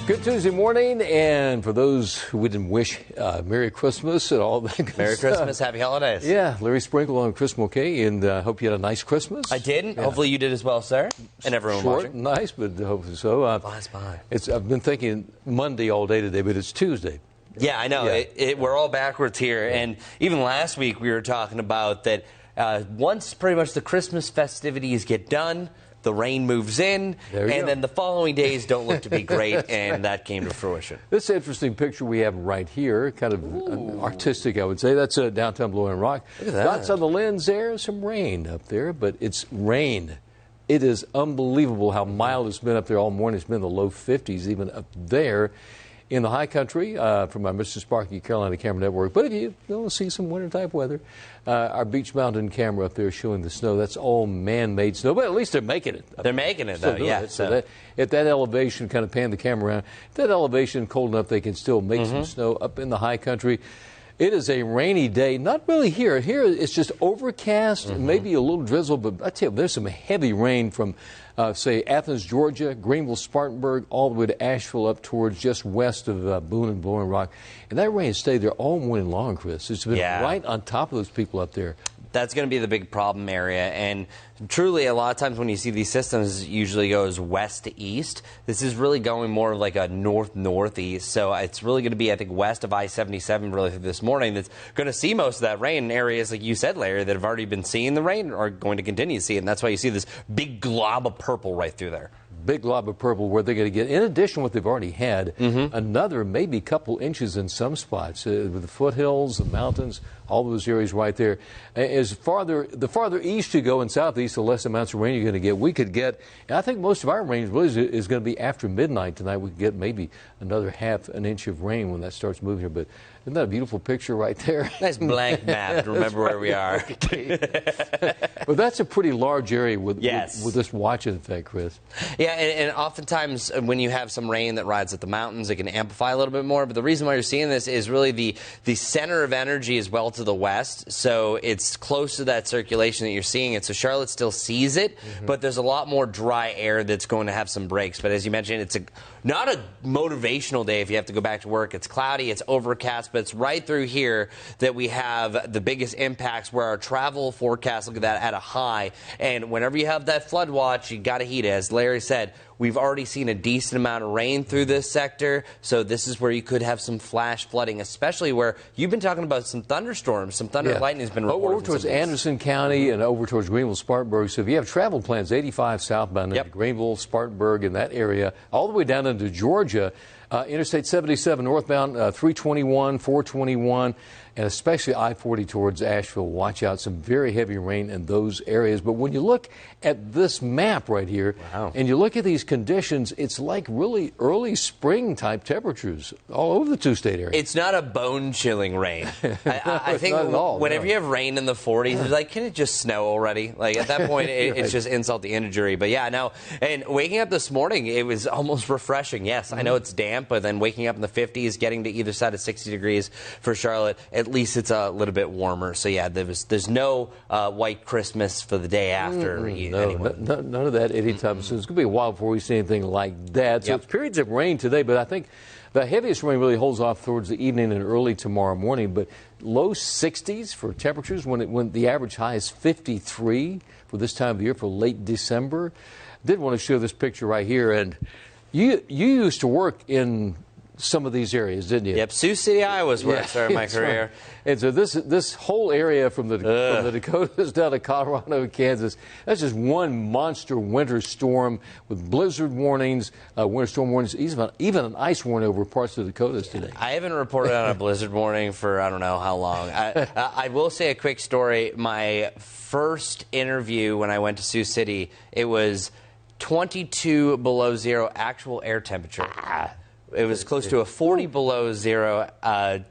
Good Tuesday morning, and for those who wouldn't wish Merry Christmas and all that good Merry stuff. Christmas, Happy Holidays. Yeah, Larry Sprinkle and Chris Mulcahy, and hope you had a nice Christmas. I did. Yeah. Hopefully you did as well, sir, and everyone Short, watching. nice, but hopefully so. Flies by. I've been thinking Monday all day today, but it's Tuesday. Yeah, I know. Yeah. We're all backwards here, and even last week we were talking about that once pretty much the Christmas festivities get done, the rain moves in, and then the following days don't look to be great, and that came to fruition. This interesting picture we have right here, kind of artistic, I would say. That's downtown Blue and Rock. Look at that. Lots on the lens there, some rain up there, but it's rain. It is unbelievable how mild it's been up there all morning. It's been in the low 50s even up there in the high country from our Mr. Sparky Carolina Camera Network. But if you want to see some winter-type weather, our Beach Mountain camera up there showing the snow, that's all man-made snow. But at least they're making it. They're making it, though, yeah. So that, at that elevation, kind of pan the camera around, at that elevation, cold enough, they can still make some snow up in the high country. It is a rainy day, not really here. Here it's just overcast, maybe a little drizzle, but I tell you, there's some heavy rain from, say, Athens, Georgia, Greenville, Spartanburg, all the way to Asheville up towards just west of Boone and Blowing Rock. And that rain stayed there all morning long, Chris. It's been right on top of those people up there. That's going to be the big problem area, and truly a lot of times when you see these systems, it usually goes west to east. This is really going more like a north-northeast, so it's really going to be, I think, west of I-77 really this morning that's going to see most of that rain in areas, like you said, Larry, that have already been seeing the rain are going to continue to see it, and that's why you see this big glob of purple right through there. Big glob of purple where they're going to get, in addition to what they've already had, another maybe couple inches in some spots with the foothills, the mountains, all those areas right there. The farther east you go and southeast, the less amounts of rain you're going to get. We could get, and I think most of our rain really is going to be after midnight tonight. We could get maybe another half an inch of rain when that starts moving here. But isn't that a beautiful picture right there? Nice blank map to remember where we are. But that's a pretty large area with this watching effect, Chris. Yeah, and oftentimes when you have some rain that rides at the mountains, it can amplify a little bit more. But the reason why you're seeing this is really the center of energy is well to the west, so it's close to that circulation that you're seeing it. So Charlotte still sees it, but there's a lot more dry air that's going to have some breaks. But as you mentioned, it's not a motivational day if you have to go back to work. It's cloudy, it's overcast, but it's right through here that we have the biggest impacts where our travel forecast, look at that, at a high. And whenever you have that flood watch, you got to heat it. As Larry said, we've already seen a decent amount of rain through this sector, so this is where you could have some flash flooding, especially where you've been talking about some thunderstorms. Some thunder and lightning has been reported. Over towards Anderson County and over towards Greenville, Spartanburg. So if you have travel plans, 85 southbound into Greenville, Spartanburg, in that area, all the way down into Georgia, Interstate 77 northbound, 321, 421, and especially I-40 towards Asheville. Watch out, some very heavy rain in those areas. But when you look at this map right here, and you look at these conditions, it's like really early spring-type temperatures all over the two-state area. It's not a bone-chilling rain. I think not at all, whenever you have rain in the 40s, it's like, can it just snow already? Like, at that point, it's just insult to injury. But, yeah, no. And waking up this morning, it was almost refreshing. Yes, I know it's damp, but then waking up in the 50s, getting to either side of 60 degrees for Charlotte, at least it's a little bit warmer. So, yeah, there's no white Christmas for the day after. None of that anytime soon. It's going to be a while before we see anything like that. So it's periods of rain today, but I think the heaviest rain really holds off towards the evening and early tomorrow morning. But low 60s for temperatures when the average high is 53 for this time of the year for late December. Did want to show this picture right here. And you used to work in some of these areas, didn't you? Yep, Sioux City, Iowa is where I started my career. Right. And so this whole area from the Dakotas down to Colorado and Kansas, that's just one monster winter storm with blizzard warnings, winter storm warnings, even an ice warning over parts of the Dakotas today. I haven't reported on a blizzard warning for I don't know how long. I will say a quick story. My first interview when I went to Sioux City, it was 22 below zero actual air temperature. It was close to a 40 below zero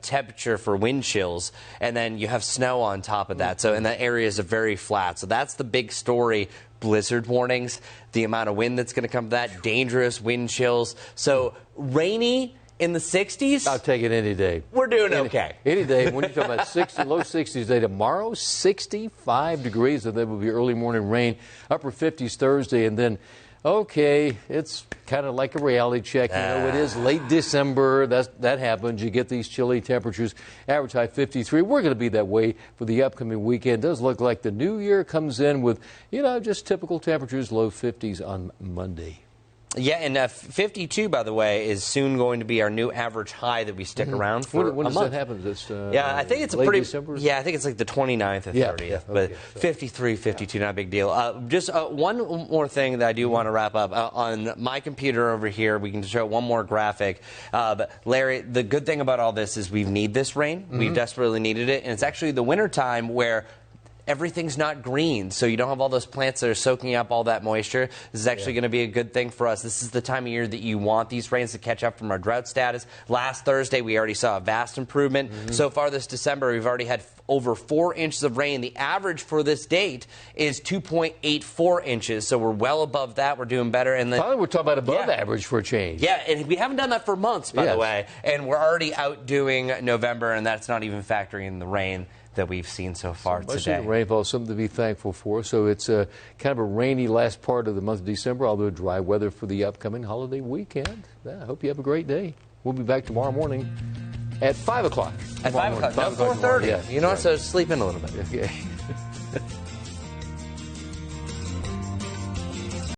temperature for wind chills, and then you have snow on top of that. So, and that area is very flat. So that's the big story. Blizzard warnings, the amount of wind that's going to come from that, dangerous wind chills. So rainy in the 60s. I'll take it any day. We're doing okay. Any day. When you talk about 60, low 60s day tomorrow, 65 degrees, and there will be early morning rain, upper 50s Thursday, and then okay, it's kind of like a reality check. You know, it is late December. That happens. You get these chilly temperatures. Average high 53. We're going to be that way for the upcoming weekend. It does look like the new year comes in with, you know, just typical temperatures, low 50s on Monday. Yeah, and 52, by the way, is soon going to be our new average high that we stick around for when a does month. that happen? This, yeah, I think it's late a pretty. December? Yeah, I think it's like the 29th or 30th. Yeah, but okay, 53, 52, not a big deal. Just one more thing that I do want to wrap up. On my computer over here, we can show one more graphic. But Larry, the good thing about all this is we need this rain. We've desperately needed it. And it's actually the wintertime where everything's not green, so you don't have all those plants that are soaking up all that moisture. This is actually going to be a good thing for us. This is the time of year that you want these rains to catch up from our drought status. Last Thursday, we already saw a vast improvement. So far this December, we've already had over 4 inches of rain. The average for this date is 2.84 inches, so we're well above that. We're doing better. And then, finally, we're talking about above average for a change. Yeah, and we haven't done that for months, by the way, and we're already outdoing November, and that's not even factoring in the rain that we've seen so far today. Rainfall is something to be thankful for. So it's kind of a rainy last part of the month of December, although dry weather for the upcoming holiday weekend. I hope you have a great day. We'll be back tomorrow morning at 5 o'clock. At 5 o'clock, not 4:30. Yeah, you know, so sleep in a little bit. Okay.